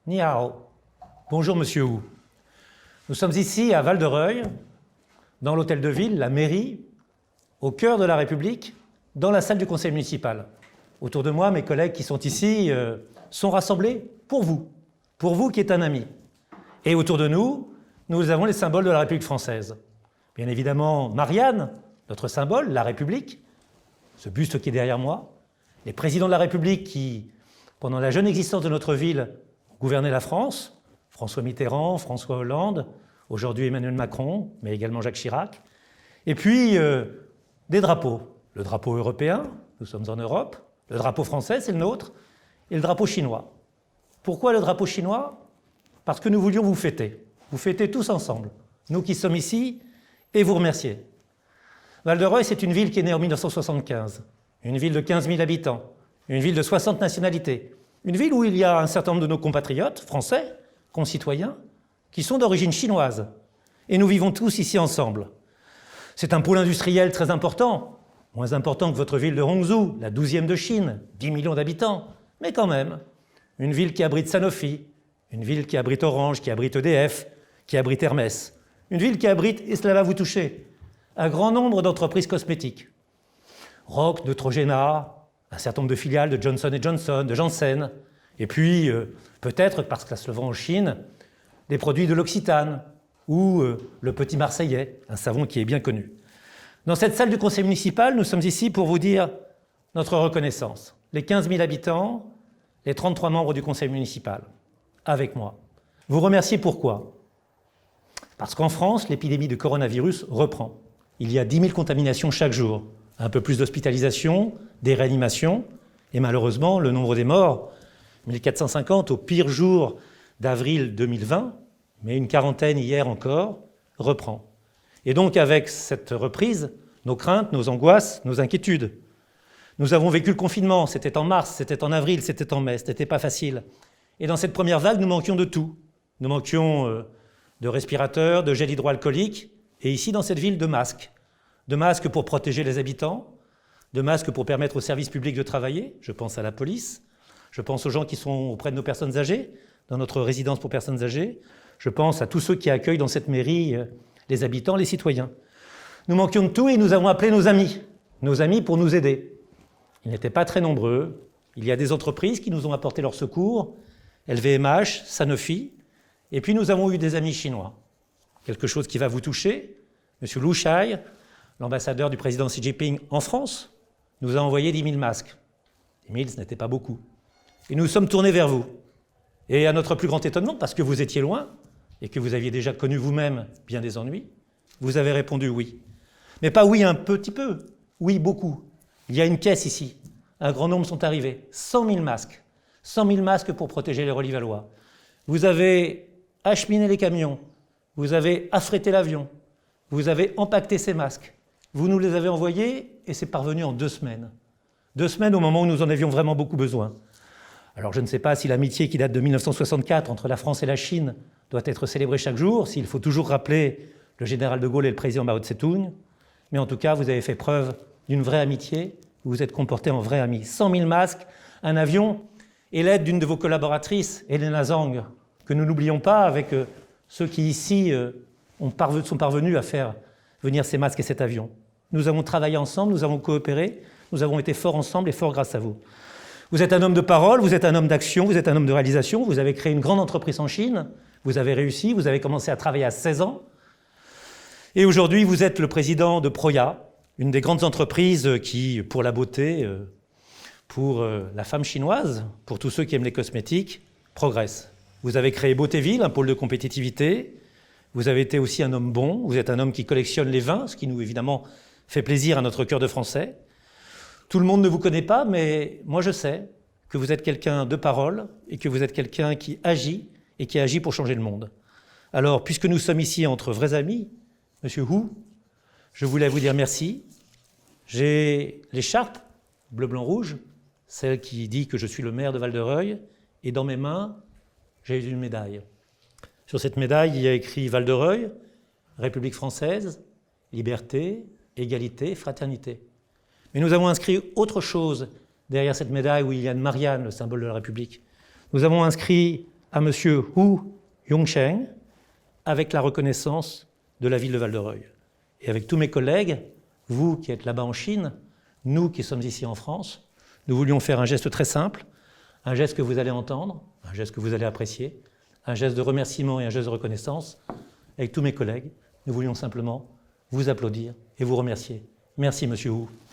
Ni hao. Bonjour Monsieur Hu. Nous sommes ici à Val-de-Reuil, dans l'hôtel de ville, la mairie, au cœur de la République, dans la salle du conseil municipal. Autour de moi, mes collègues qui sont ici sont rassemblés pour vous qui êtes un ami. Et autour de nous, nous avons les symboles de la République française. Bien évidemment, Marianne, notre symbole, la République, ce buste qui est derrière moi, les présidents de la République qui, pendant la jeune existence de notre ville, gouvernaient la France, François Mitterrand, François Hollande, aujourd'hui Emmanuel Macron, mais également Jacques Chirac. Et puis, des drapeaux. Le drapeau européen, nous sommes en Europe, le drapeau français, c'est le nôtre, et le drapeau chinois. Pourquoi le drapeau chinois? Parce que nous voulions vous fêter tous ensemble, nous qui sommes ici, et vous remercier. Val-de-Reuil, c'est une ville qui est née en 1975, une ville de 15 000 habitants, une ville de 60 nationalités, une ville où il y a un certain nombre de nos compatriotes, français, concitoyens, qui sont d'origine chinoise. Et nous vivons tous ici ensemble. C'est un pôle industriel très important, moins important que votre ville de Hangzhou, la 12e de Chine, 10 millions d'habitants, mais quand même, une ville qui abrite Sanofi, une ville qui abrite Orange, qui abrite EDF, qui abrite Hermès, une ville qui abrite, et cela va vous toucher, un grand nombre d'entreprises cosmétiques. Roch, Neutrogena, un certain nombre de filiales de Johnson & Johnson, de Janssen, et puis peut-être, parce que ça se vend en Chine, des produits de l'Occitane, ou le Petit Marseillais, un savon qui est bien connu. Dans cette salle du conseil municipal, nous sommes ici pour vous dire notre reconnaissance. Les 15 000 habitants, les 33 membres du conseil municipal, avec moi. Vous remercier pourquoi? Parce qu'en France, l'épidémie de coronavirus reprend. Il y a 10 000 contaminations chaque jour, un peu plus d'hospitalisations, des réanimations, et malheureusement, le nombre des morts, 1450 au pire jour d'avril 2020, mais une quarantaine hier encore, reprend. Et donc avec cette reprise, nos craintes, nos angoisses, nos inquiétudes. Nous avons vécu le confinement, c'était en mars, c'était en avril, c'était en mai, c'était pas facile. Et dans cette première vague, nous manquions de tout. Nous manquions de respirateurs, de gel hydroalcoolique, et ici dans cette ville, de masques. De masques pour protéger les habitants, de masques pour permettre aux services publics de travailler, je pense à la police, je pense aux gens qui sont auprès de nos personnes âgées, dans notre résidence pour personnes âgées, je pense à tous ceux qui accueillent dans cette mairie les habitants, les citoyens. Nous manquions de tout et nous avons appelé nos amis pour nous aider. Ils n'étaient pas très nombreux, il y a des entreprises qui nous ont apporté leur secours, LVMH, Sanofi, et puis nous avons eu des amis chinois. Quelque chose qui va vous toucher, M. Lu Shai, l'ambassadeur du président Xi Jinping en France, nous a envoyé 10 000 masques. 10 000, ce n'était pas beaucoup. Et nous sommes tournés vers vous. Et à notre plus grand étonnement, parce que vous étiez loin, et que vous aviez déjà connu vous-même bien des ennuis, vous avez répondu oui. Mais pas oui un petit peu, oui beaucoup. Il y a une caisse ici. Un grand nombre sont arrivés. 100 000 masques. 100 000 masques pour protéger les Relivallois. Vous avez acheminé les camions. Vous avez affrété l'avion. Vous avez empaqueté ces masques. Vous nous les avez envoyés et c'est parvenu en 2 semaines. 2 semaines au moment où nous en avions vraiment beaucoup besoin. Alors je ne sais pas si l'amitié qui date de 1964 entre la France et la Chine doit être célébrée chaque jour, s'il faut toujours rappeler le général de Gaulle et le président Mao Tse-tung, mais en tout cas vous avez fait preuve d'une vraie amitié, vous vous êtes comporté en vrai ami. 100 000 masques, un avion et l'aide d'une de vos collaboratrices, Elena Zhang, que nous n'oublions pas avec ceux qui ici sont parvenus à faire venir ces masques et cet avion. Nous avons travaillé ensemble, nous avons coopéré, nous avons été forts ensemble et forts grâce à vous. Vous êtes un homme de parole, vous êtes un homme d'action, vous êtes un homme de réalisation, vous avez créé une grande entreprise en Chine, vous avez réussi, vous avez commencé à travailler à 16 ans. Et aujourd'hui, vous êtes le président de Proya, une des grandes entreprises qui, pour la beauté, pour la femme chinoise, pour tous ceux qui aiment les cosmétiques, progresse. Vous avez créé Beautéville, un pôle de compétitivité. Vous avez été aussi un homme bon, vous êtes un homme qui collectionne les vins, ce qui nous, évidemment, fait plaisir à notre cœur de Français. Tout le monde ne vous connaît pas, mais moi je sais que vous êtes quelqu'un de parole et que vous êtes quelqu'un qui agit et qui agit pour changer le monde. Alors, puisque nous sommes ici entre vrais amis, Monsieur Hu, je voulais vous dire merci. J'ai l'écharpe, bleu, blanc, rouge, celle qui dit que je suis le maire de Val-de-Reuil, et dans mes mains, j'ai une médaille. Sur cette médaille, il y a écrit Val-de-Reuil, République française, liberté, égalité, fraternité. Mais nous avons inscrit autre chose derrière cette médaille où il y a une Marianne, le symbole de la République. Nous avons inscrit à M. Hu Yongcheng avec la reconnaissance de la ville de Val-de-Reuil. Et avec tous mes collègues, vous qui êtes là-bas en Chine, nous qui sommes ici en France, nous voulions faire un geste très simple, un geste que vous allez entendre, un geste que vous allez apprécier, un geste de remerciement et un geste de reconnaissance. Avec tous mes collègues, nous voulions simplement vous applaudir et vous remercier. Merci, Monsieur Hu.